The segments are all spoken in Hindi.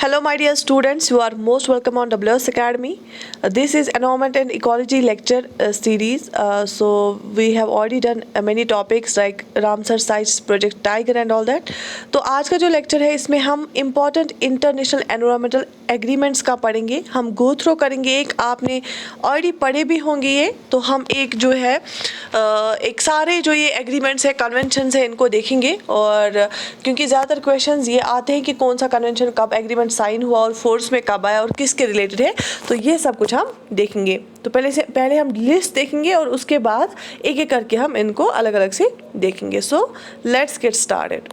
Hello, my dear students. You are most welcome on WS Academy. This is Environment and Ecology lecture series. So we have already done many topics like Ramsar Sites, Project Tiger and all that. तो आज का जो लेक्चर है इसमें हम इम्पॉर्टेंट इंटरनेशनल एनवायरमेंटल एग्रीमेंट्स का पढ़ेंगे. हम गो थ्रो करेंगे. एक आपने ऑलरेडी पढ़े भी होंगे ये, तो हम एक जो है एक सारे जो ये एग्रीमेंट्स है, कन्वेंशंस है, इनको देखेंगे. और क्योंकि ज़्यादातर क्वेश्चंस ये आते हैं कि कौन सा कन्वेंशन कब एग्रीमेंट साइन हुआ और फोर्स में कब आया और किसके रिलेटेड है, तो ये सब कुछ हम देखेंगे. तो पहले हम लिस्ट देखेंगे और उसके बाद एक एक करके हम इनको अलग अलग से देखेंगे. So let's get started.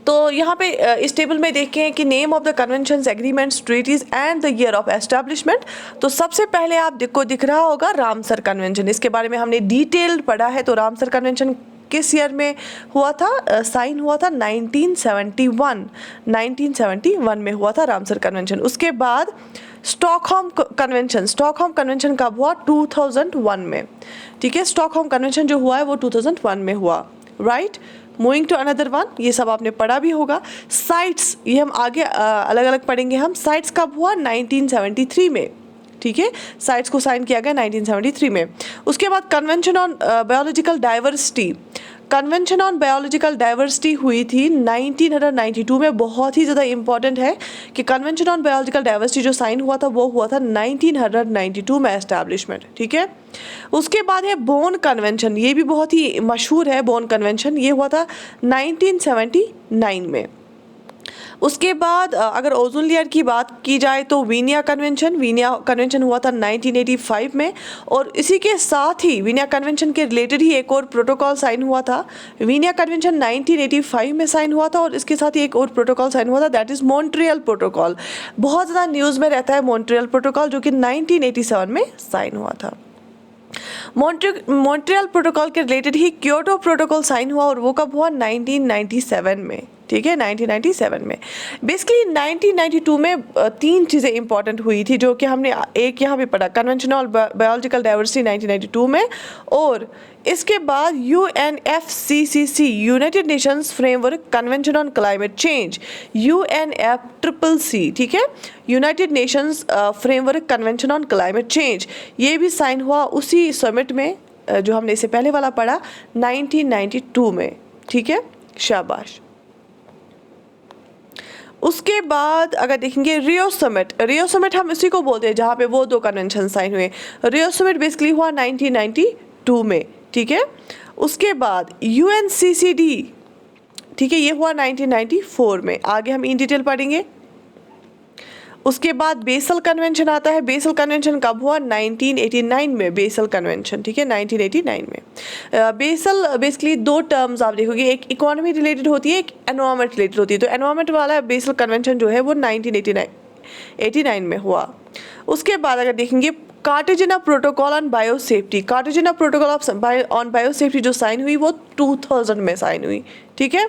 तो यहाँ पे इस टेबल में देखें कि name of the conventions, agreements, treaties and the year of establishment. तो सबसे पहले आपको दिख रहा होगा रामसर कन्वेंशन. इसके बारे में हमने डिटेल्ड पढ़ा है. तो रामसर कन्वेंशन किस ईयर में हुआ था, साइन हुआ था 1971 में हुआ था रामसर कन्वेंशन. उसके बाद स्टॉकहोम कन्वेंशन कब हुआ, 2001 में. ठीक है, स्टॉकहोम कन्वेंशन जो हुआ है वो 2001 में हुआ. Right, moving to another one, ये सब आपने पढ़ा भी होगा. साइट्स, ये हम आगे अलग अलग पढ़ेंगे. हम साइट्स कब हुआ, 1973 में. ठीक है, साइट्स को साइन किया गया 1973 में. उसके बाद कन्वेंशन ऑन बायोलॉजिकल डाइवर्सिटी हुई थी 1992 में. बहुत ही ज़्यादा इंपॉर्टेंट है कि कन्वेंशन ऑन बायोलॉजिकल डाइवर्सिटी जो साइन हुआ था वो हुआ था 1992 में एस्टैब्लिशमेंट. ठीक है, उसके बाद है बोन कन्वेंशन. ये भी बहुत ही मशहूर है बोन कन्वेंशन. ये हुआ था 1979 में. उसके बाद अगर ओजोन लेयर की बात की जाए तो वीनिया कन्वेंशन हुआ था 1985 में. और इसी के साथ ही वीनिया कन्वेंशन के रिलेटेड ही एक और प्रोटोकॉल साइन हुआ था. वीनिया कन्वेंशन 1985 में साइन हुआ था और इसके साथ ही एक और प्रोटोकॉल साइन हुआ था, दैट इज़ मॉन्ट्रियल प्रोटोकॉल. बहुत ज़्यादा न्यूज़ में रहता है मॉन्ट्रियल प्रोटोकॉल, जो कि 1987 में साइन हुआ था. मॉन्ट्रियल प्रोटोकॉल के रिलेटेड ही क्योटो प्रोटोकॉल साइन हुआ और वो कब हुआ, 1997 में. ठीक है, 1997 में. बेसिकली 1992 में तीन चीज़ें इंपॉर्टेंट हुई थी जो कि हमने एक यहाँ पे पढ़ा, कन्वेंशन ऑन बायोलॉजिकल डाइवर्सिटी 1992 में. और इसके बाद UNFCCC United nations framework convention on climate change, UNFCCC. ठीक है, united nations framework convention on climate change, ये भी साइन हुआ उसी समिट में जो हमने इससे पहले वाला पढ़ा 1992 में. ठीक है, शाबाश. उसके बाद अगर देखेंगे रियो समिट हम इसी को बोलते हैं जहाँ पे वो दो कन्वेंशन साइन हुए. रियो समिट बेसिकली हुआ 1992 में. ठीक है, उसके बाद UNCCD, ठीक है, ये हुआ 1994 में. आगे हम इन डिटेल पढ़ेंगे. उसके बाद बेसल कन्वेंशन आता है. बेसल कन्वेंशन कब हुआ, 1989 में बेसल कन्वेंशन. ठीक है, 1989 में. बेसल बेसिकली दो टर्म्स आप देखोगे, एक इकोनॉमी रिलेटेड होती है, एक एनवायरमेंट रिलेटेड होती है. तो एनवायरमेंट वाला बेसल कन्वेंशन जो है वो 1989 में हुआ. उसके बाद अगर देखेंगे Cartagena protocol on biosafety, Cartagena protocol on biosafety जो साइन हुई वो 2000 में साइन हुई. ठीक है,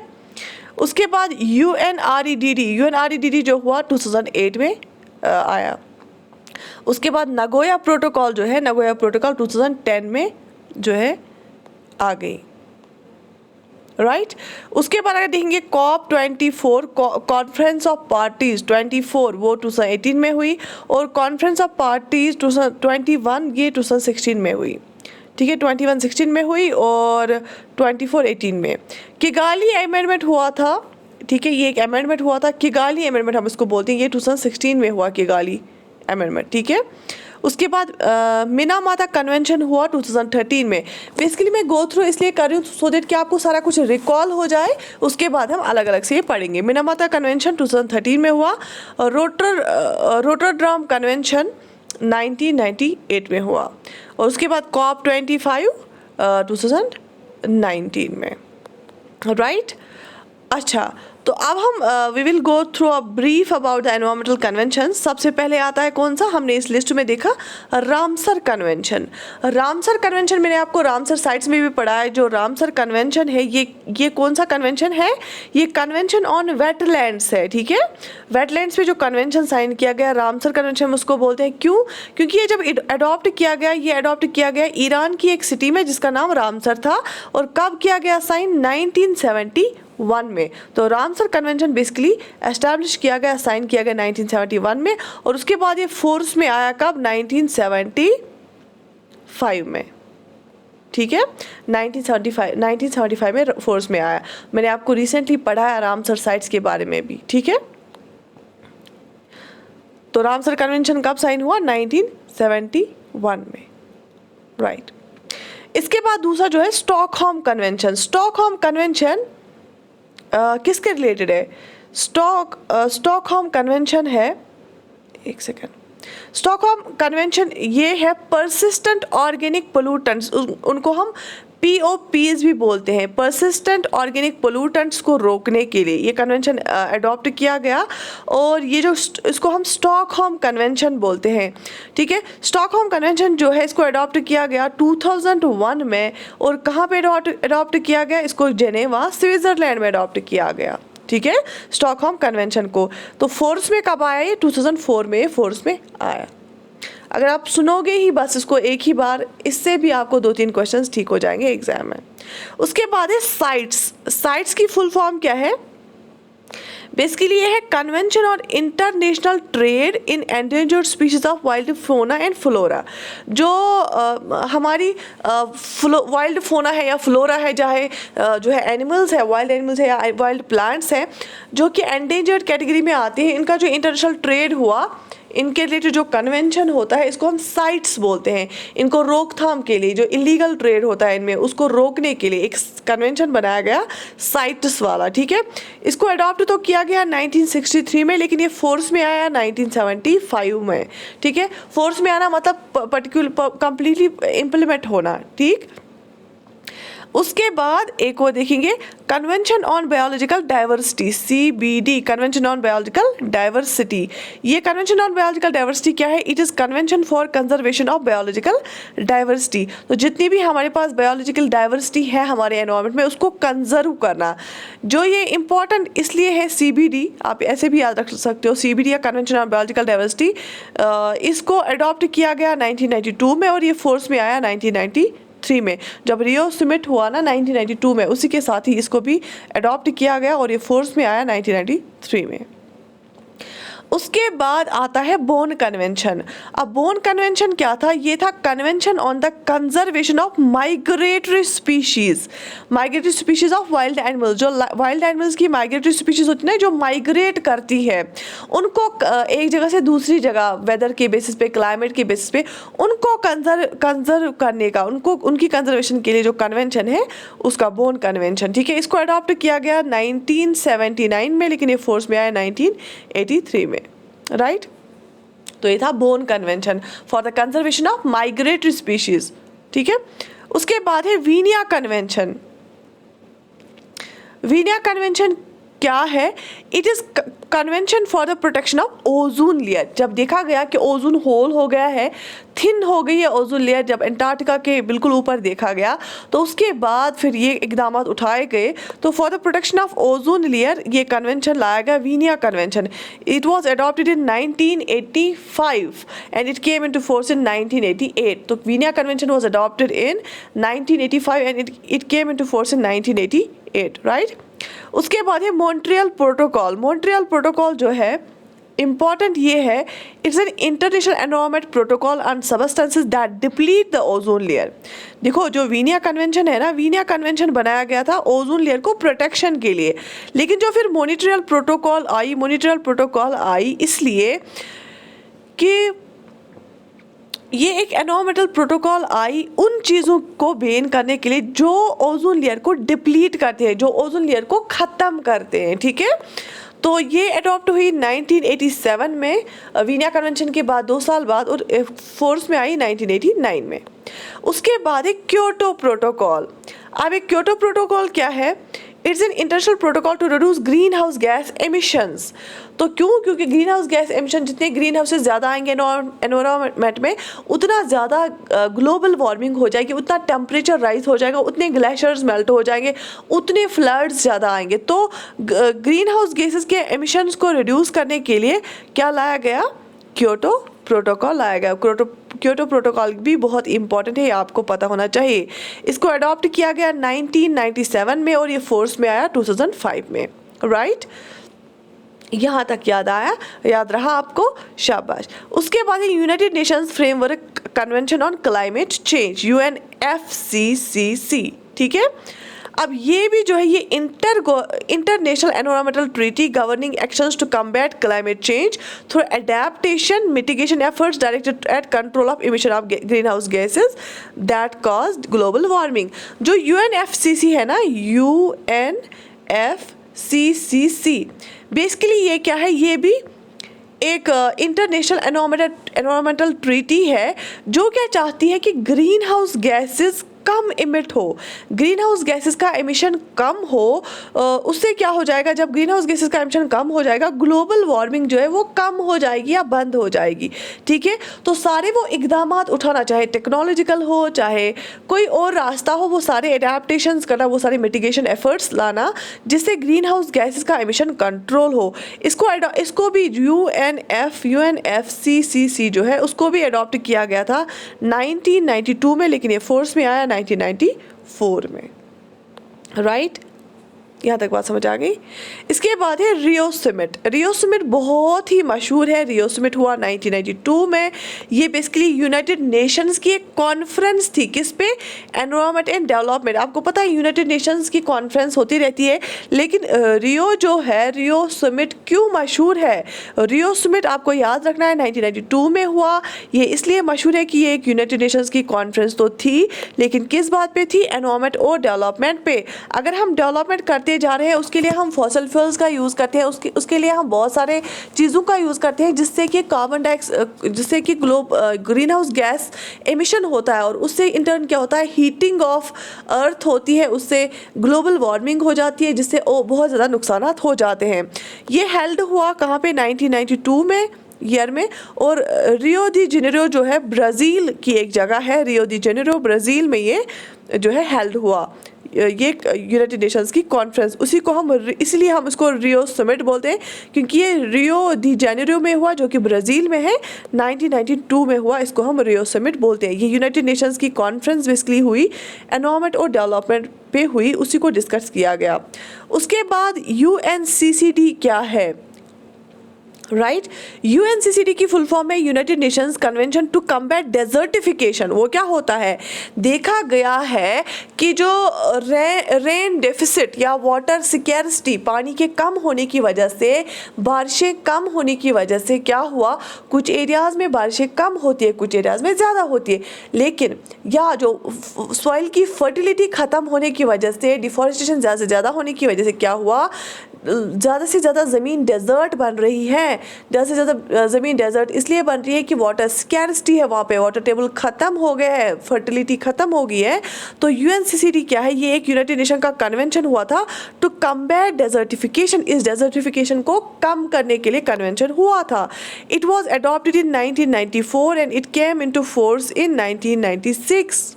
उसके बाद UNREDD जो हुआ 2008 में आया. उसके बाद नगोया प्रोटोकॉल जो है, नगोया प्रोटोकॉल 2010 में जो है आ गई. राइट, उसके बाद अगर देखेंगे COP24 कॉन्फ्रेंस ऑफ पार्टीज 24 वो 2018 में हुई और कॉन्फ्रेंस ऑफ पार्टीज 2021 ये 2016 में हुई. ठीक है, 21-16 में हुई और 24-18 में. किगाली अमेंडमेंट हुआ था. ठीक है, ये एक अमेंडमेंट हुआ था, किगाली अमेंडमेंट हम इसको बोलते हैं. ये 2016 में हुआ किगाली अमेंडमेंट. ठीक है, उसके बाद मिनामाता कन्वेंशन हुआ 2013 में. बेसिकली मैं गो थ्रू इसलिए कर रही हूँ सो दैट कि आपको सारा कुछ रिकॉल हो जाए. उसके बाद हम अलग अलग से ये पढ़ेंगे. मिनामाता कन्वेंशन 2013 में हुआ और रोटरडैम कन्वेंशन 1998 में हुआ. और उसके बाद COP25 2019 में. राइट, अच्छा, तो अब हम we will go through a brief about the environmental convention. सबसे पहले आता है कौन सा, हमने इस लिस्ट में देखा रामसर कन्वेंशन. रामसर कन्वेंशन मैंने आपको रामसर साइट्स में भी पढ़ा है. जो रामसर कन्वेंशन है ये कौन सा कन्वेंशन है, ये कन्वेंशन ऑन वेटलैंड्स है. ठीक है, वेटलैंड्स पे जो कन्वेंशन साइन किया गया रामसर कन्वेंशन हम उसको बोलते हैं. क्यों, क्योंकि ये जब अडॉप्ट किया गया ईरान की एक सिटी में जिसका नाम रामसर था. और कब किया गया साइन, 1971 1971 में। तो रामसर कन्वेंशन बेसिकली एस्टैब्लिश किया गया, साइन किया गया 1971 में, और उसके बाद ये फोर्स में आया कब? 1975 में। ठीक है, 1975 में फोर्स में आया। मैंने आपको रिसेंटली पढ़ा है रामसर साइट्स के बारे में भी। ठीक है, तो रामसर कन्वेंशन कब साइन हुआ? 1971 में, राइट। इसके बाद दूसरा जो है स्टॉकहोम कन्वेंशन। स्टॉकहोम कन्वेंशन किसके रिलेटेड है? स्टॉकहोम कन्वेंशन है, एक सेकेंड, स्टॉकहोम कन्वेंशन ये है परसिस्टेंट ऑर्गेनिक पोल्यूटेंट्स, उनको हम POPs भी बोलते हैं, परसिस्टेंट ऑर्गेनिक पोल्यूटेंट्स को रोकने के लिए ये कन्वेंशन अडॉप्ट किया गया, और ये जो इसको हम स्टॉकहोम कन्वेंशन बोलते हैं। ठीक है, स्टॉकहोम कन्वेंशन जो है इसको अडॉप्ट किया गया 2001 में, और कहाँ पे अडॉप्ट किया गया? इसको जेनेवा स्विट्जरलैंड में अडॉप्ट किया गया। ठीक है, स्टॉकहोम कन्वेंशन को। तो फोर्स में कब आया? ये 2004 में फोर्स में आया। अगर आप सुनोगे ही बस इसको एक ही बार, इससे भी आपको 2-3 क्वेश्चंस ठीक हो जाएंगे एग्जाम में। उसके बाद है साइट्स। साइट्स की फुल फॉर्म क्या है? बेसिकली ये है convention on international trade in endangered species of wild फोना एंड फ्लोरा। जो हमारी वाइल्ड फोना है या फ्लोरा है, चाहे जो है एनिमल्स है, वाइल्ड एनिमल्स है या वाइल्ड प्लांट्स हैं, जो कि एंडेंजर्ड कैटेगरी में आते हैं, इनका जो इंटरनेशनल ट्रेड हुआ, इनके रिलेटेड जो कन्वेंशन होता है, इसको हम साइट्स बोलते हैं। इनको रोकथाम के लिए, जो इलीगल ट्रेड होता है इनमें, उसको रोकने के लिए एक कन्वेंशन बनाया गया साइट्स वाला। ठीक है, इसको अडॉप्ट तो किया गया 1963 में, लेकिन ये फोर्स में आया 1975 में। ठीक है, फोर्स में आना मतलब पर्टिकुलर कंप्लीटली इम्प्लीमेंट होना। ठीक, उसके बाद एक और देखेंगे convention on biological diversity, CBD, convention on biological diversity. ये कन्वेंशन ऑन बायोलॉजिकल डाइवर्सिटी क्या है? It is convention for conservation of biological diversity. तो जितनी भी हमारे पास बायोलॉजिकल डाइवर्सिटी है हमारे एनवायरनमेंट में, उसको कंजर्व करना। जो ये इंपॉर्टेंट इसलिए है CBD, आप ऐसे भी याद रख सकते हो, CBD या कन्वेंशन ऑन बायोलॉजिकल डाइवर्सिटी, इसको अडॉप्ट किया गया 1992 में, और ये फोर्स में आया 1993 में। जब रियो समिट हुआ ना 1992 में, उसी के साथ ही इसको भी अडॉप्ट किया गया, और ये फोर्स में आया 1993 में। उसके बाद आता है बोन कन्वेंशन। अब बोन कन्वेंशन क्या था? ये था convention on the conservation of migratory species, migratory species of wild animals. जो वाइल्ड एनिमल्स की माइग्रेटरी स्पीशीज होती है ना, जो माइग्रेट करती है, उनको एक जगह से दूसरी जगह, वेदर के बेसिस पे, क्लाइमेट के बेसिस पे, उनको कंजर्व करने का, उनको उनकी कंजर्वेशन के लिए जो कन्वेंशन है, उसका बोन कन्वेंशन। ठीक है, इसको अडॉप्ट किया गया 1979 में, लेकिन ये फोर्स में आया 1983 में, राइट। तो ये था bone convention for the conservation of migratory species. ठीक है, उसके बाद है वीनिया कन्वेंशन। वीनिया कन्वेंशन क्या है? It is convention for the protection of ozone layer. जब देखा गया कि ओजोन होल हो गया है, थिन हो गई है ओजोन लेयर, जब एंटार्क्टिका के बिल्कुल ऊपर देखा गया, तो उसके बाद फिर ये इकदाम उठाए गए। तो for the protection of ozone layer ये कन्वेंशन लाया गया, Vienna convention. It was adopted in 1985 and it came into force in 1988। तो Vienna convention was adopted in 1985 and it came into force in 1988, right. उसके बाद है मॉन्ट्रियल प्रोटोकॉल। मॉन्ट्रियल प्रोटोकॉल जो है इम्पॉर्टेंट ये है, it's an international environment protocol on substances that deplete the ozone layer. देखो, जो वीनिया कन्वेंशन है ना, वीनिया कन्वेंशन बनाया गया था ओजोन लेयर को प्रोटेक्शन के लिए, लेकिन जो फिर मॉन्ट्रियल प्रोटोकॉल आई इसलिए कि ये एक एनवायरमेंटल प्रोटोकॉल आई उन चीज़ों को बैन करने के लिए जो ओजोन लेयर को डिप्लीट करते हैं, जो ओजोन लेयर को ख़त्म करते हैं। ठीक है, तो ये अडॉप्ट हुई 1987 में, वीनिया कन्वेंशन के बाद 2 साल बाद, और फोर्स में आई 1989 में। उसके बाद एक क्योटो प्रोटोकॉल। अब एक क्योटो प्रोटोकॉल क्या है? It's an international protocol to reduce green house gas emissions. तो क्योंकि ग्रीन हाउस गैस एमिशन, जितने ग्रीन हाउसेज ज़्यादा आएंगे एनवायरनमेंट में, उतना ज़्यादा ग्लोबल वार्मिंग हो जाएगी, उतना टेम्परेचर राइज हो जाएगा, उतने ग्लेशियर्स मेल्ट हो जाएंगे, उतने फ्लड्स ज़्यादा आएंगे। तो ग्रीन हाउस गैसेस के एमिशंस को रिड्यूस करने के लिए क्या लाया गया? क्योटो प्रोटोकॉल लाया गया। क्योटो प्रोटोकॉल भी बहुत इंपॉर्टेंट है, ये आपको पता होना चाहिए। इसको अडॉप्ट किया गया 1997 में और ये फोर्स में आया 2005 में, राइट। यहाँ तक याद रहा आपको, शाबाश। उसके बाद united nations framework convention on climate change, UNFCCC, ठीक है। अब ये भी जो है ये international environmental treaty governing actions to combat climate change through adaptation mitigation efforts directed at control of emission of green house gases that cause global warming. जो UNFCCC है ना, UNFCCC, बेसिकली ये क्या है, ये भी एक इंटरनेशनल एनवायरमेंटल ट्रीटी है जो क्या चाहती है कि ग्रीन हाउस गैसेस कम इमिट हो, ग्रीन हाउस गैसेस का एमिशन कम हो। उससे क्या हो जाएगा, जब ग्रीन हाउस गैसेस का एमिशन कम हो जाएगा, ग्लोबल वार्मिंग जो है वो कम हो जाएगी या बंद हो जाएगी, ठीक है। तो सारे वो इकदाम उठाना, चाहे टेक्नोलॉजिकल हो चाहे कोई और रास्ता हो, वो सारे एडेप्टेशंस करना, वो सारे मिटिगेशन एफर्ट्स लाना जिससे ग्रीन हाउस गैसेस का एमिशन कंट्रोल हो। इसको भी UNFCCC जो है उसको भी अडॉप्ट किया गया था 1992 में, लेकिन ये फोर्स में आया 1994 में, राइट। यहाँ तक बात समझ आ गई। इसके बाद है रियो समिट। रियो समिट बहुत ही मशहूर है। रियो समिट हुआ 1992 में। ये बेसिकली यूनाइटेड नेशंस की एक कॉन्फ्रेंस थी, किस पे, एनवायरनमेंट एंड डेवलपमेंट। आपको पता है यूनाइटेड नेशंस की कॉन्फ्रेंस होती रहती है, लेकिन रियो जो है, रियो समिट क्यों मशहूर है, रियो समिट आपको याद रखना है 1992 में हुआ। ये इसलिए मशहूर है कि ये एक यूनाइटेड नेशंस की कॉन्फ्रेंस तो थी, लेकिन किस बात पे थी, एनवायरनमेंट और डेवलपमेंट पे। अगर हम डेवलपमेंट करते जा रहे हैं, उसके लिए हम फॉसिल फ्यूल्स का यूज़ करते हैं, उसके लिए हम बहुत सारे चीज़ों का यूज़ करते हैं जिससे कि जिससे कि ग्रीन हाउस गैस एमिशन होता है, और उससे इन टर्न क्या होता है, हीटिंग ऑफ अर्थ होती है, उससे ग्लोबल वार्मिंग हो जाती है, जिससे बहुत ज़्यादा नुकसान हो जाते हैं। ये हेल्ड हुआ कहाँ पे, 1992 में ईयर में। और रियो दी जेनेरो जो है ब्राज़ील की एक जगह है, रियो दी जेनेरो ब्राज़ील में ये जो है हेल्ड हुआ, ये यूनाइटेड नेशंस की कॉन्फ्रेंस। उसी को हम इसलिए हम इसको रियो समिट बोलते हैं, क्योंकि ये रियो दी जेनेरो में हुआ जो कि ब्राज़ील में है, 1992 में हुआ, इसको हम रियो समिट बोलते हैं। ये यूनाइटेड नेशंस की कॉन्फ्रेंस बेसिकली हुई, एनवायरनमेंट और डेवलपमेंट पे हुई, उसी को डिस्कस किया गया। उसके बाद UNCCD क्या है, राइट। UNCCD की फुल फॉर्म है united nations convention to combat desertification. वो क्या होता है, देखा गया है कि जो रेन डेफिसिट या वाटर सिक्योरिटी, पानी के कम होने की वजह से, बारिशें कम होने की वजह से क्या हुआ, कुछ एरियाज़ में बारिशें कम होती है, कुछ एरियाज़ में ज़्यादा होती है, लेकिन या जो सॉइल की फर्टिलिटी ख़त्म होने की वजह से, डिफॉरेस्टेशन ज़्यादा से ज़्यादा होने की वजह से क्या हुआ, ज़्यादा से ज़्यादा ज़मीन डेजर्ट बन रही है। ज़्यादा से ज़्यादा ज़मीन डेजर्ट इसलिए बन रही है कि वाटर स्कैर्सिटी है, वहाँ पे वाटर टेबल ख़त्म हो गया है, फर्टिलिटी ख़त्म हो गई है। तो UNCCD क्या है, ये एक यूनाइटेड नेशन का कन्वेंशन हुआ था टू कम्बैट डेजर्टिफिकेशन। इस डेजर्टिफिकेशन को कम करने के लिए कन्वेंशन हुआ था। It was adopted in 1994 and it came into force in 1996।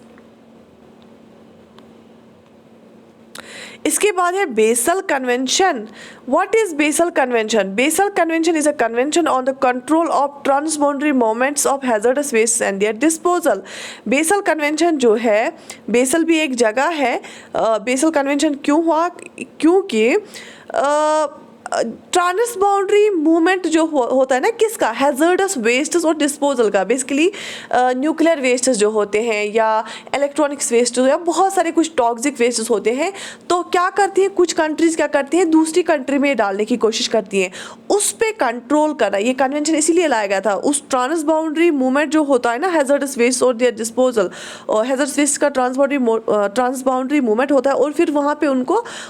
इसके बाद है Basel convention. What is Basel convention? Basel convention is a convention on the control of transboundary movements of hazardous waste and their disposal. Basel convention जो है, बेसल भी एक जगह है। बेसल कन्वेंशन क्यों हुआ? क्योंकि ट्रांसबाउंडरी मूवमेंट जो होता है ना, किसका, हैजर्डस वेस्ट्स और डिस्पोजल का। बेसिकली न्यूक्लियर वेस्ट जो होते हैं या इलेक्ट्रॉनिक्स वेस्ट या बहुत सारे कुछ टॉक्सिक वेस्ट्स होते हैं, तो क्या करती हैं कुछ कंट्रीज़, क्या करती हैं, दूसरी कंट्री में डालने की कोशिश करती हैं, उस पर कंट्रोल करना। ये कन्वेंशन इसीलिए लाया गया था। उस ट्रांसबाउंडरी मूवमेंट जो होता है ना, हैजर्डस वेस्ट और देयर डिस्पोजल, और हैजर्डस वेस्ट का ट्रांसबाउंडरी मूवमेंट होता है, और फिर वहाँ पर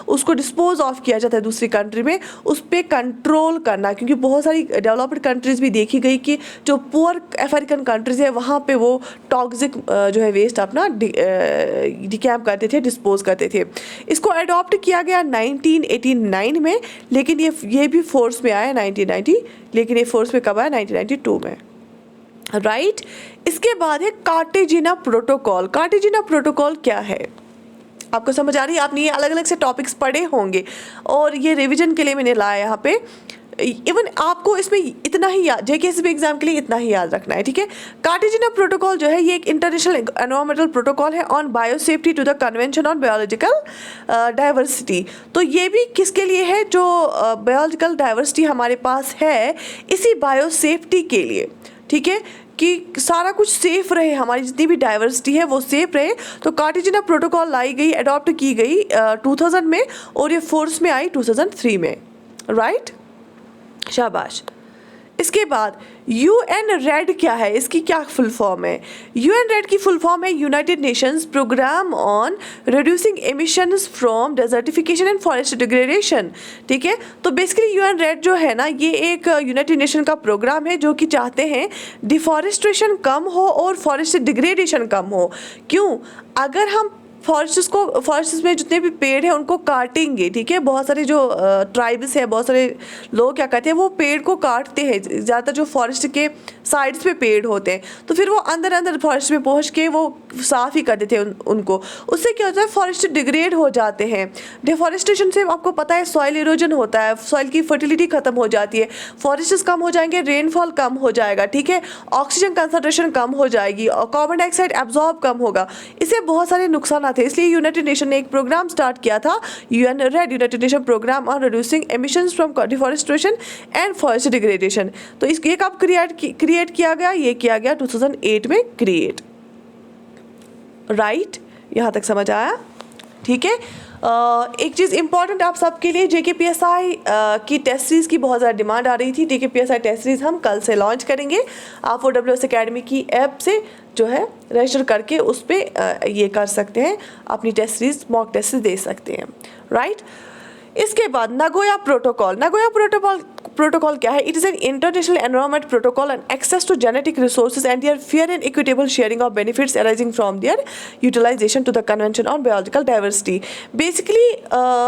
उसको डिस्पोज ऑफ किया जाता है दूसरी कंट्री में, उस पर कंट्रोल करना। क्योंकि बहुत सारी डेवलप्ड कंट्रीज़ भी देखी गई कि जो पुअर अफ्रीकन कंट्रीज़ है, वहाँ पे वो टॉक्सिक जो है वेस्ट अपना डिकैम्प करते थे, डिस्पोज करते थे। इसको अडॉप्ट किया गया 1989 में, लेकिन ये भी फोर्स में आया 1990, लेकिन ये फोर्स में कब आया, 1992 में, राइट। इसके बाद है कार्टेजिना प्रोटोकॉल। कार्टेजिना प्रोटोकॉल क्या है, आपको समझ आ रही है? आपने ये अलग अलग से टॉपिक्स पढ़े होंगे और ये रिवीजन के लिए मैंने लाया यहाँ पे। इवन आपको इसमें इतना ही याद, जेकेएसबी एग्जाम के लिए इतना ही याद रखना है, ठीक है। कार्टेजिना प्रोटोकॉल जो है ये एक इंटरनेशनल एनवायरमेंटल प्रोटोकॉल है on biosafety to the convention on biological diversity. तो ये भी किसके लिए है, जो बायोलॉजिकल डाइवर्सिटी हमारे पास है इसी बायोसेफ्टी के लिए, ठीक है, कि सारा कुछ सेफ रहे, हमारी जितनी भी डाइवर्सिटी है वो सेफ रहे। तो कार्टेजिना प्रोटोकॉल लाई गई, अडॉप्ट की गई 2000 में, और ये फोर्स में आई 2003 में, राइट, शाबाश। इसके बाद UN रेड क्या है, इसकी क्या फुल फॉर्म है? UN रेड की फुल फॉर्म है united nations programme on reducing emissions from desertification and forest degradation, ठीक है। तो बेसिकली UN रेड जो है ना, ये एक यूनाइटेड नेशन का प्रोग्राम है जो कि चाहते हैं डिफॉरेस्ट्रेशन कम हो और फॉरेस्ट डिग्रेडेशन कम हो। क्यों? अगर हम फॉरेस्ट्स में जितने भी पेड़ हैं उनको काटेंगे, ठीक है, बहुत सारे जो ट्राइब्स है, बहुत सारे लोग क्या करते हैं, वो पेड़ को काटते हैं, ज़्यादातर जो फॉरेस्ट के साइड्स पे पेड़ होते हैं, तो फिर वो अंदर अंदर फॉरेस्ट में पहुंच के वो साफ़ ही कर देते हैं उनको। उससे क्या होता है, फॉरेस्ट डिग्रेड हो जाते हैं। डिफॉरेस्टेशन से आपको पता है सॉइल इरोजन होता है, सॉइल की फर्टिलिटी खत्म हो जाती है, फॉरेस्ट्स कम हो जाएंगे, रेनफॉल कम हो जाएगा, ठीक है, ऑक्सीजन कंसंट्रेशन कम हो जाएगी और कार्बन डाइऑक्साइड एब्जॉर्ब कम होगा, इससे बहुत सारे नुकसान थे। इसलिए यूनाइटेड नेशन ने एक प्रोग्राम स्टार्ट किया था, UN REDD, united nation programme on reducing emissions from deforestation and forest degradation. तो ये कब क्रिएट किया गया? ये किया गया 2008 में क्रिएट, राइट, यहाँ तक समझ आया, ठीक है। एक चीज़ इंपॉर्टेंट आप सबके लिए, JKPSI की टेस्ट सीरीज़ की बहुत ज़्यादा डिमांड आ रही थी। JKPSI टेस्ट सीरीज़ हम कल से लॉन्च करेंगे। आप OWS अकेडमी की ऐप से जो है रजिस्टर करके उस पर ये कर सकते हैं, अपनी टेस्ट सीरीज़ मॉक टेस्ट दे सकते हैं, राइट। इसके बाद नगोया प्रोटोकॉल। नगोया प्रोटोकॉल क्या है? It is an international environment protocol and access to genetic resources and their fair and equitable sharing of benefits arising from their utilisation to the convention on biological diversity. Basically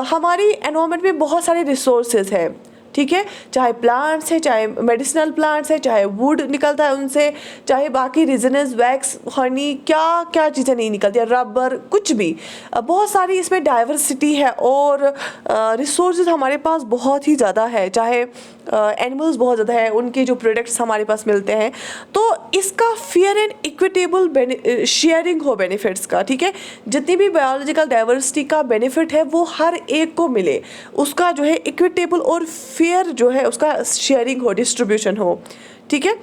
हमारी एनवायरमेंट में बहुत सारे रिसोर्सेज हैं, ठीक है, चाहे प्लांट्स है, चाहे मेडिसिनल प्लांट्स है, चाहे वुड निकलता है उनसे, चाहे बाकी रिजनस, वैक्स, हनी, क्या क्या चीज़ें नहीं निकलती है, रबर, कुछ भी, बहुत सारी इसमें डाइवर्सिटी है और रिसोर्सेज हमारे पास बहुत ही ज़्यादा है, चाहे एनिमल्स बहुत ज़्यादा है, उनके जो प्रोडक्ट्स हमारे पास मिलते हैं। तो इसका फेयर एंड इक्विटेबल शेयरिंग हो बेनिफिट्स का, ठीक है, जितनी भी बायोलॉजिकल डाइवर्सिटी का बेनिफिट है वो हर एक को मिले, उसका जो है इक्विटेबल और फेयर जो है उसका शेयरिंग हो, डिस्ट्रीब्यूशन हो, ठीक है।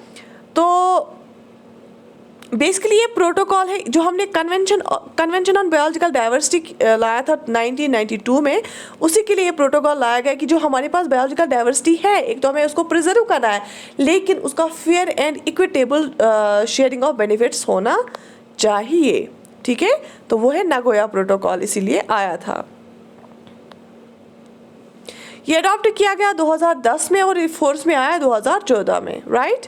तो बेसिकली ये प्रोटोकॉल है जो हमने कन्वेंशन ऑन बायोलॉजिकल डाइवर्सिटी लाया था 1992 में, उसी के लिए ये प्रोटोकॉल लाया गया कि जो हमारे पास बायोलॉजिकल डाइवर्सिटी है, एक तो हमें उसको प्रिजर्व करना है, लेकिन उसका fair and equitable sharing of benefits होना चाहिए, ठीक है। तो वो है नगोया प्रोटोकॉल, इसीलिए आया था। ये अडॉप्ट किया गया 2010 में और फोर्स में आया 2014 में, राइट।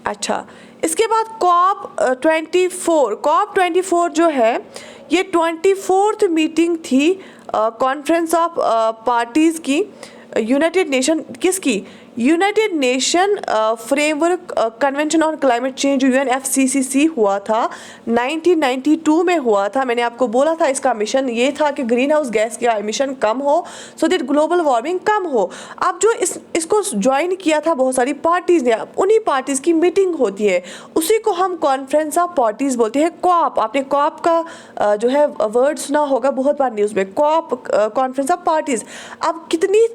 अच्छा, इसके बाद COP 24 जो है ये 24th मीटिंग थी कॉन्फ्रेंस ऑफ पार्टीज़ की, यूनाइटेड नेशन किसकी, United nation framework convention on climate change, UNFCCC हुआ था 1992 में हुआ था। मैंने आपको बोला था इसका मिशन ये था कि ग्रीन हाउस गैस का एमिशन कम हो, सो दैट ग्लोबल वार्मिंग कम हो। अब जो इसको ज्वाइन किया था बहुत सारी पार्टीज़ ने, उन्हीं पार्टीज़ की मीटिंग होती है, उसी को हम कॉन्फ्रेंस ऑफ पार्टीज़ बोलते हैं। कॉप, आपने कॉप का जो है वर्ड सुना होगा बहुत बार न्यूज़ में, कॉप, कॉन्फ्रेंस ऑफ पार्टीज़। अब कितनी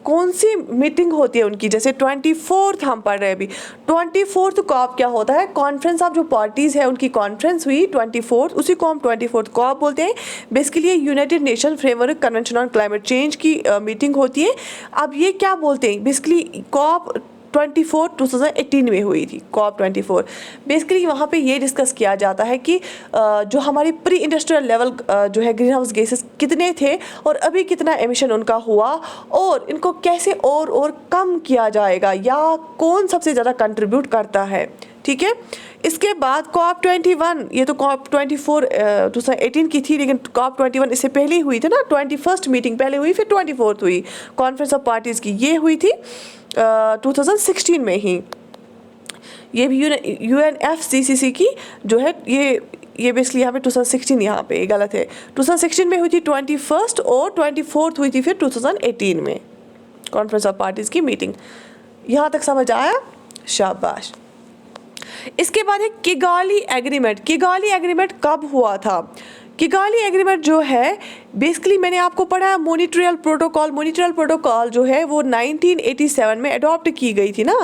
कौन सी मीटिंग होती है उनकी, जैसे 24th हम पढ़ रहे हैं अभी, 24th कॉप क्या होता है, कॉन्फ्रेंस ऑफ जो पार्टीज़ है उनकी कॉन्फ्रेंस हुई 24th, उसी को हम 24th कॉप बोलते हैं। बेसिकली ये United nation framework convention on climate change की मीटिंग होती है। अब ये क्या बोलते हैं, बेसिकली COP 24 2018 में हुई थी, COP 24। बेसिकली वहाँ पे ये डिस्कस किया जाता है कि जो हमारी प्री इंडस्ट्रियल लेवल जो है ग्रीन हाउस गैसेस कितने थे और अभी कितना एमिशन उनका हुआ और इनको कैसे और कम किया जाएगा, या कौन सबसे ज़्यादा कंट्रीब्यूट करता है, ठीक है। इसके बाद COP 21, ये तो COP 24 2018 की थी, लेकिन COP 21 इससे पहले ही हुई थी ना, 21st मीटिंग पहले हुई, फिर 24th हुई, कॉन्फ्रेंस ऑफ पार्टीज़ की ये हुई थी 2016 में ही। ये भी UNFCCC की जो है ये बेसिकली यहाँ पे 2016, यहाँ पे गलत है, 2016 में हुई थी 21st और 24th हुई थी फिर 2018 में, कॉन्फ्रेंस ऑफ पार्टीज की मीटिंग। यहाँ तक समझ आया? शाबाश। इसके बाद है किगाली एग्रीमेंट। किगाली एग्रीमेंट कब हुआ था? किगाली एग्रीमेंट जो है बेसिकली मैंने आपको पढ़ा मॉनिट्रियल प्रोटोकॉल। मॉनिट्रियल प्रोटोकॉल जो है वो 1987 में अडॉप्ट की गई थी ना।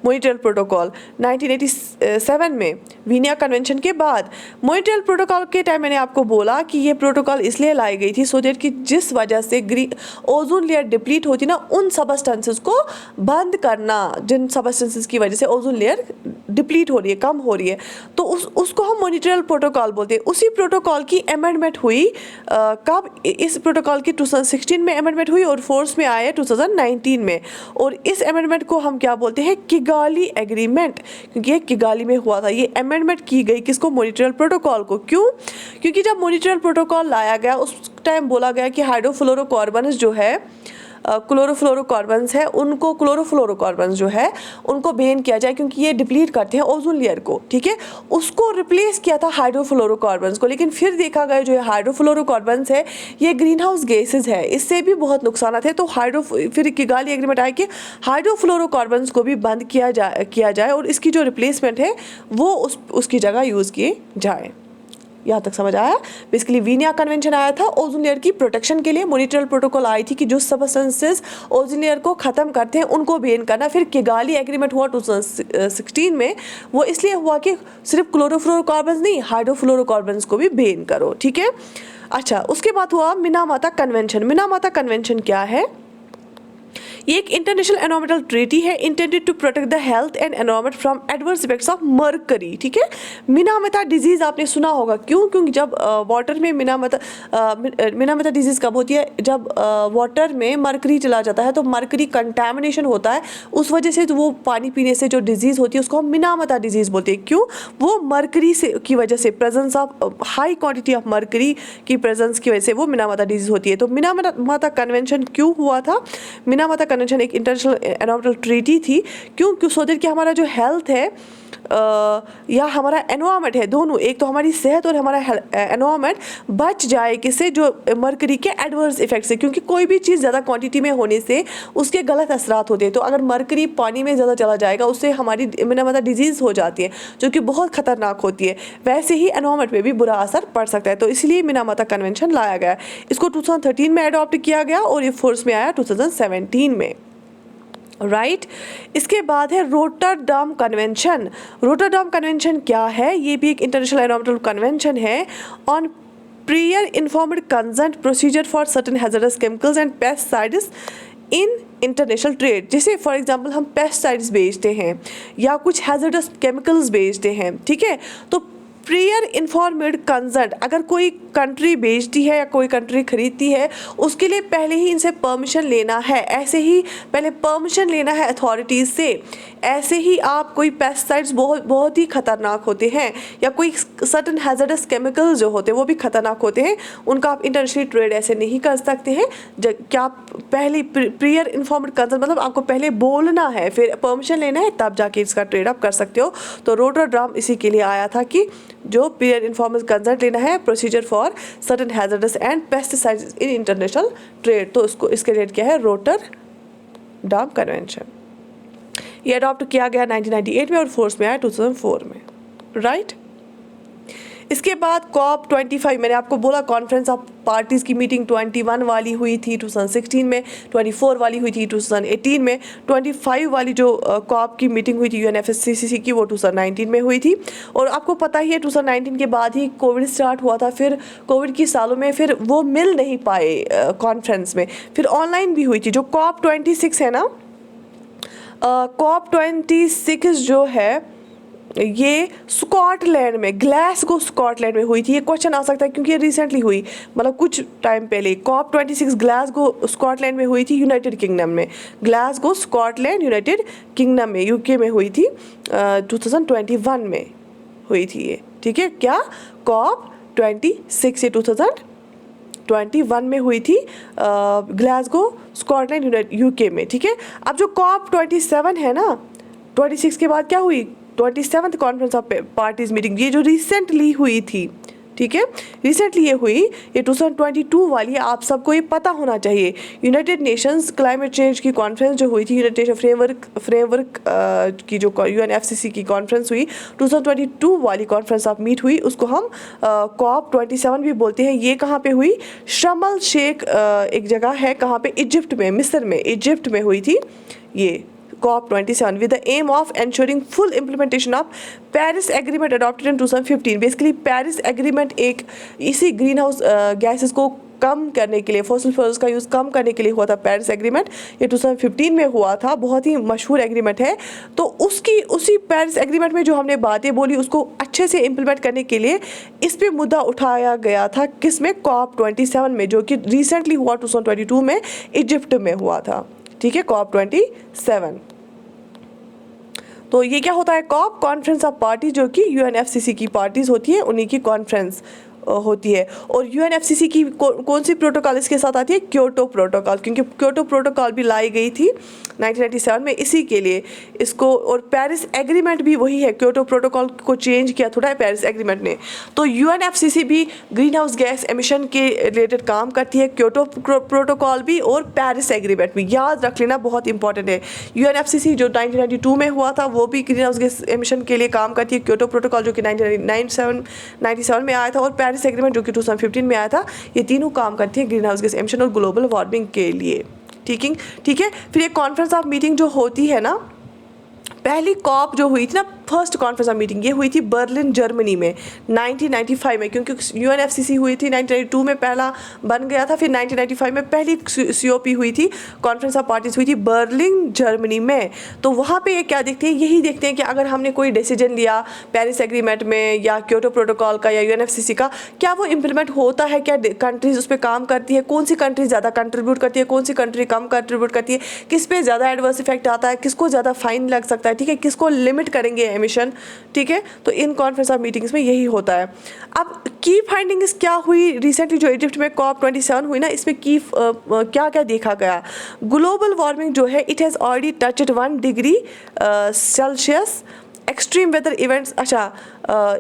मॉनिट्रियल प्रोटोकॉल 1987 में वीनिया कन्वेंशन के बाद। मॉनिट्रियल प्रोटोकॉल के टाइम मैंने आपको बोला कि ये प्रोटोकॉल इसलिए लाई गई थी सो दैट कि जिस वजह से ओजोन लेयर डिप्लीट होती ना, उन सबस्टेंसेस को बंद करना जिन सबस्टेंसेस की वजह से ओजोन लेयर डिप्लीट हो रही है, कम हो रही है, तो उसको हम मॉनिट्रियल प्रोटोकॉल बोलते हैं। उसी प्रोटोकॉल की अमेंडमेंट हुई कब? इस प्रोटोकॉल की 2016 में अमेंडमेंट हुई और फोर्स में आया 2019 में। और इस अमेंडमेंट को हम क्या बोलते हैं? किगाली एग्रीमेंट, क्योंकि ये किगाली में हुआ था। ये अमेंडमेंट की गई किसको? मॉनिट्रियल प्रोटोकॉल को। क्यों? क्योंकि जब मॉनिट्रियल प्रोटोकॉल लाया गया उस टाइम बोला गया कि हाइड्रोफ्लोरोकार्बन्स जो है क्लोरोफ्लोरोकार्बन्स है, उनको क्लोरोफ्लोरोकार्बन्स जो है उनको बैन किया जाए क्योंकि ये डिप्लीट करते हैं ओजोन लेयर को। ठीक है, उसको रिप्लेस किया था हाइड्रोफ्लोरोकार्बन्स को। लेकिन फिर देखा गया जो हाइड्रोफ्लोरोकार्बन्स है ये ग्रीन हाउस गैसेज है, इससे भी बहुत नुकसान है। तो फिर किगाली एग्रीमेंट आया कि हाइड्रोफ्लोरोकार्बन्स को भी बंद किया जाए और इसकी जो रिप्लेसमेंट है वो उसकी जगह यूज़ किए जाए। यहाँ तक समझ आया? बेसिकली वीनिया कन्वेंशन आया था ओजोन लेयर की प्रोटेक्शन के लिए। मॉनिट्रियल प्रोटोकॉल आई थी कि जो सबस्टेंसेस ओजोन लेयर को ख़त्म करते हैं उनको बैन करना। फिर किगाली एग्रीमेंट हुआ 2016 में। वो इसलिए हुआ कि सिर्फ क्लोरोफ्लोरोकार्बन्स नहीं, हाइड्रोफ्लोरोकार्बन्स को भी बैन करो। ठीक है, अच्छा, उसके बाद हुआ मिनामाता कन्वेंशन। मिनामाता कन्वेंशन क्या है? ये एक इंटरनेशनल एनवायरमेंटल ट्रीटी है intended to protect the health and environment from adverse effects of mercury. ठीक है, मिनामाता डिजीज आपने सुना होगा। क्यों? क्योंकि जब वाटर में मिनामाता डिजीज कब होती है? जब वाटर में मर्करी चला जाता है तो मर्करी कंटैमिनेशन होता है, उस वजह से वो पानी पीने से जो डिजीज होती है उसको हम मिनामाता डिजीज बोलते हैं। क्यों? वो मर्करी से की वजह से, presence of high quantity of mercury की प्रेजेंस की वजह से वो मिनामाता डिजीज होती है। तो मिनामाता कन्वेंशन क्यों हुआ था? मिनामाता कन्वेंशन एक इंटरनेशनल एनवायरमेंटल ट्रीटी थी। क्यों? क्यों? सो दैट कि हमारा जो हेल्थ है या हमारा एनवायरमेंट है, दोनों, एक तो हमारी सेहत और हमारा एनवायरमेंट बच जाए किससे? जो मर्करी के एडवर्स इफेक्ट से। क्योंकि कोई भी चीज़ ज़्यादा क्वांटिटी में होने से उसके गलत असरात होते हैं। तो अगर मर्करी पानी में ज़्यादा चला जाएगा उससे हमारी मतलब डिजीज़ हो जाती है जो कि बहुत ख़तरनाक होती है। वैसे ही एनवायरमेंट में भी बुरा असर पड़ सकता है। तो इसलिए मिनामाता कन्वेंशन लाया गया। इसको 2013 में अडॉप्ट किया गया और ये फोर्स में आया 2017 में। राइट इसके बाद है रोटरडम कन्वेंशन। रोटरडम कन्वेंशन क्या है? ये भी एक इंटरनेशनल एनवायरमेंटल कन्वेंशन है on prior informed consent procedure for certain hazardous chemicals and pesticides in international trade. जैसे फॉर एग्जांपल हम पेस्टिसाइड्स बेचते हैं या कुछ हैजर्डस केमिकल्स बेचते हैं। ठीक है, तो प्रियर इन्फॉर्मेड कंसेंट, अगर कोई कंट्री बेचती है या कोई कंट्री खरीदती है उसके लिए पहले ही इनसे परमिशन लेना है। ऐसे ही पहले परमिशन लेना है अथॉरिटीज़ से। ऐसे ही आप कोई पेस्टिसाइड्स बहुत ही ख़तरनाक होते हैं या कोई सर्टन हैजर्डस केमिकल्स जो होते हैं वो भी ख़तरनाक होते हैं, उनका आप इंटरनेशनल ट्रेड ऐसे नहीं कर सकते हैं। क्या आप पहले प्रियर इन्फॉर्मेड कंसेंट मतलब आपको पहले बोलना है, फिर परमिशन लेना है, तब जाके इसका ट्रेड आप कर सकते हो। तो रोटरडम इसी के लिए आया था कि जो प्रियर इन्फॉर्मेड कंसेंट लेना है, procedure for certain hazardous and pesticides in international trade. तो इसके रेट क्या है? Rotterdam convention. ये अडॉप्ट किया गया 1998 में और फोर्स में आया 2004 में। राइट इसके बाद COP 25, मैंने आपको बोला कॉन्फ्रेंस ऑफ पार्टीज़ की मीटिंग 21 वाली हुई थी 2016 में, 24 वाली हुई थी 2018 में, 25 वाली जो COP की मीटिंग हुई थी UNFCCC की वो 2019 में हुई थी। और आपको पता ही है 2019 के बाद ही कोविड स्टार्ट हुआ था। फिर कोविड की सालों में फिर वो मिल नहीं पाए कॉन्फ्रेंस में, फिर ऑनलाइन भी हुई थी। जो COP 26 है ना, COP 26 जो है ये स्कॉटलैंड में, ग्लासगो स्कॉटलैंड में हुई थी। ये क्वेश्चन आ सकता है क्योंकि ये रिसेंटली हुई, मतलब कुछ टाइम पहले। COP 26 ग्लासगो स्कॉटलैंड में हुई थी, यूनाइटेड किंगडम में। ग्लासगो स्कॉटलैंड यूनाइटेड किंगडम में, UK में हुई थी, 2021 में हुई थी ये। ठीक है, क्या COP 26 ये 2021 में हुई थी ग्लासगो स्कॉटलैंड UK में। ठीक है, अब जो COP 27 है ना, 26 के बाद क्या हुई? 27th conference of parties meeting, ये जो रिसेंटली हुई थी। ठीक ठीक है, रिसेंटली ये हुई, ये 2022 वाली, आप सबको ये पता होना चाहिए। यूनाइटेड नेशंस क्लाइमेट चेंज की कॉन्फ्रेंस जो हुई थी, यूनाइटेड नेशन फ्रेमवर्क की जो UNFCCC की कॉन्फ्रेंस हुई, 2022 वाली कॉन्फ्रेंस ऑफ मीट हुई, उसको हम COP27 भी बोलते हैं। ये कहाँ पे हुई? शर्म शेख एक जगह है, कहाँ पे? इजिप्ट में, मिस्र में, इजिप्ट में हुई थी ये COP27 with the aim of ensuring full implementation of Paris Agreement adopted in 2015। Basically Paris agreement एक इसी ग्रीन हाउस गैसेस को कम करने के लिए, फॉसिल फ्यूल्स का यूज़ कम करने के लिए हुआ था पेरिस एग्रीमेंट। ये 2015 में हुआ था, बहुत ही मशहूर एग्रीमेंट है। तो उसी पेरिस एग्रीमेंट में जो हमने बातें बोली उसको अच्छे से इम्प्लीमेंट करने के लिए इस पे मुद्दा उठाया गया था, किस में? COP27 में, जो कि रिसेंटली हुआ 2022 में, इजिप्ट में हुआ था। ठीक है, COP27। तो ये क्या होता है? COP कॉन्फ्रेंस ऑफ पार्टी, जो कि UNFCCC की पार्टीज होती है, उन्हीं की कॉन्फ्रेंस होती है। और UNFCCC की कौन सी प्रोटोकॉल इसके साथ आती है? क्योटो प्रोटोकॉल, क्योंकि क्योटो प्रोटोकॉल भी लाई गई थी 1997 में इसी के लिए इसको। और पेरिस एग्रीमेंट भी वही है, क्योटो प्रोटोकॉल को चेंज किया थोड़ा है पेरिस एग्रीमेंट ने। तो UNFCCC भी ग्रीन हाउस गैस एमिशन के रिलेटेड काम करती है, क्योटो प्रोटोकॉल भी और पेरिस एग्रीमेंट भी, याद रख लेना, बहुत इंपॉर्टेंट है। UNFCCC जो 1992 में हुआ था वो भी ग्रीन हाउस गैस एमिशन के लिए काम करती है। क्योटो प्रोटोकॉल जो कि 1997 में आया था, और पेरिस एग्रीमेंट जो कि 2015 में आया था, ये तीनों काम करती हैं ग्रीन हाउस गैस एमिशन और ग्लोबल वार्मिंग के लिए। ठीक है। फिर एक कॉन्फ्रेंस ऑफ मीटिंग जो होती है ना, पहली COP जो हुई थी ना, फर्स्ट कॉन्फ्रेंस ऑफ मीटिंग, ये हुई थी बर्लिन जर्मनी में 1995 में, क्योंकि UNFCCC हुई थी 1992 में, पहला बन गया था। फिर 1995 में पहली COP हुई थी, कॉन्फ्रेंस ऑफ पार्टीज हुई थी बर्लिन जर्मनी में। तो वहाँ पे ये क्या देखते हैं? यही देखते हैं कि अगर हमने कोई डिसीजन लिया पेरिस एग्रीमेंट में या क्योटो प्रोटोकॉल का या UNFCCC का, क्या वो इम्प्लीमेंट होता है? क्या कंट्रीज उस पर काम करती है? कौन सी कंट्री ज़्यादा कंट्रीब्यूट करती है, कौन सी कंट्री कम कंट्रीब्यूट करती है? किस पे ज़्यादा एडवर्स इफेक्ट आता है, किसको ज़्यादा फाइन लग सकता है? ठीक है, किसको लिमिट करेंगे एमिशन? ठीक है, तो इन कॉन्फ्रेंस ऑफ मीटिंग्स में यही होता है। अब की फाइंडिंग्स क्या हुई रिसेंटली जो इजिप्ट में COP27 हुई ना, इसमें की क्या क्या देखा गया? ग्लोबल वार्मिंग जो है, it has already touched 1 degree celsius. Extreme weather events,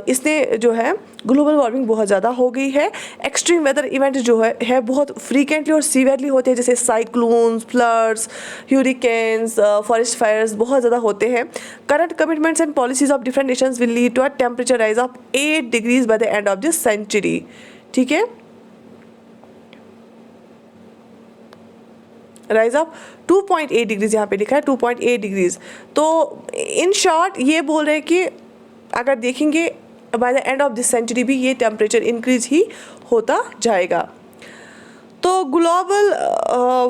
इसने जो है ग्लोबल वार्मिंग बहुत ज़्यादा हो गई है। एक्सट्रीम वेदर इवेंट जो है बहुत फ्रीक्वेंटली और सीवियरली होते हैं, जैसे cyclones, floods, hurricanes, forest fires बहुत ज़्यादा होते हैं। Current commitments and policies of different nations will lead to a temperature rise of 8 degrees by the end of this century. ठीक है, राइज ऑफ 2.8 डिग्रीज, यहाँ पे लिखा है 2.8 डिग्रीज। तो इन शॉर्ट ये बोल रहे हैं कि अगर देखेंगे by the end of this century भी ये टेम्परेचर इंक्रीज ही होता जाएगा। तो ग्लोबल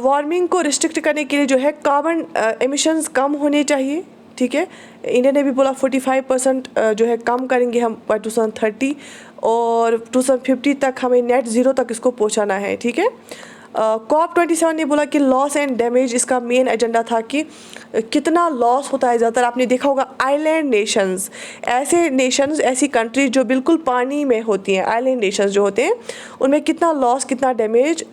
वार्मिंग को रिस्ट्रिक्ट करने के लिए जो है कार्बन एमिशंस कम होने चाहिए। ठीक है, इंडिया ने भी बोला 45% जो है कम करेंगे हम बाय 2030, और 2050 तक हमें नेट ज़ीरो तक इसको पहुंचाना है। ठीक है, COP27 ने बोला कि लॉस एंड डैमेज, इसका मेन एजेंडा था कि कितना लॉस होता है। ज़्यादातर आपने देखा होगा आइलैंड नेशंस, ऐसे नेशंस, ऐसी कंट्रीज जो बिल्कुल पानी में होती हैं, आइलैंड नेशंस जो होते हैं, उनमें कितना लॉस, कितना डैमेज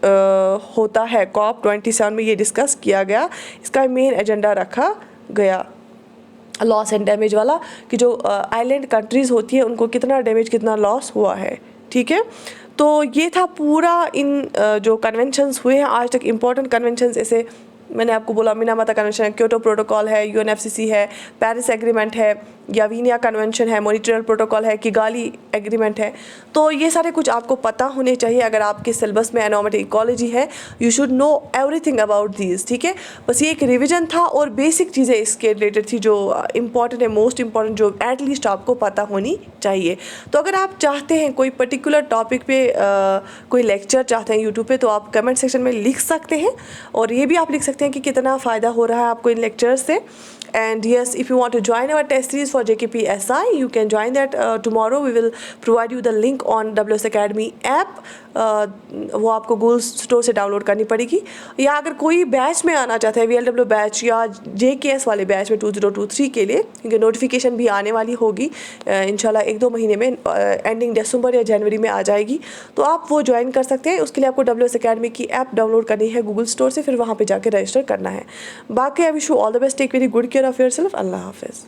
होता है। COP27 में ये डिस्कस किया गया, इसका मेन एजेंडा रखा गया लॉस एंड डैमेज वाला, कि जो आइलैंड कंट्रीज़ होती हैं उनको कितना डैमेज, कितना लॉस हुआ है। ठीक है, तो ये था पूरा इन जो कन्वेंशंस हुए हैं आज तक, इम्पोर्टेंट कन्वेंशंस, ऐसे मैंने आपको बोला मिनामाता कन्वेंशन है, क्योटो प्रोटोकॉल है, UNFCCC है, पेरिस एग्रीमेंट है, यावीनिया कन्वेंशन है, मॉनिट्रियल प्रोटोकॉल है, किगाली एग्रीमेंट है। तो ये सारे कुछ आपको पता होने चाहिए। अगर आपके सिलेबस में एनवायरमेंटल इकोलॉजी है, you should know everything about these. ठीक है, बस ये एक रिविजन था और बेसिक चीज़ें इसके रिलेटेड थी जो इंपॉर्टेंट है, मोस्ट इंपॉर्टेंट, जो एटलीस्ट आपको पता होनी चाहिए। तो अगर आप चाहते हैं कोई पर्टिकुलर टॉपिक पे कोई लेक्चर चाहते हैं यूट्यूब पे, तो आप कमेंट सेक्शन में लिख सकते हैं, और ये भी आप लिख सकते हैं कि कितना फ़ायदा हो रहा है आपको इन लेक्चर्स से। And yes, if you want to join our test series for JKPSI, you can join that tomorrow. We will provide you the link on WS Academy app. वो आपको गूगल स्टोर से डाउनलोड करनी पड़ेगी। या अगर कोई बैच में आना चाहता है, VLW बैच या JKS वाले बैच में 2023 के लिए, क्योंकि नोटिफिकेशन भी आने वाली होगी इंशाल्लाह 1-2 महीने में, एंडिंग दिसंबर या जनवरी में आ जाएगी, तो आप वो ज्वाइन कर सकते हैं। उसके लिए आपको WS Academy की ऐप डाउनलोड करनी है गूगल स्टोर से, फिर वहाँ पर जाकर रजिस्टर करना है। बाकी I wish you all the best, take very good care of yourself. अल्लाह हाफिज़।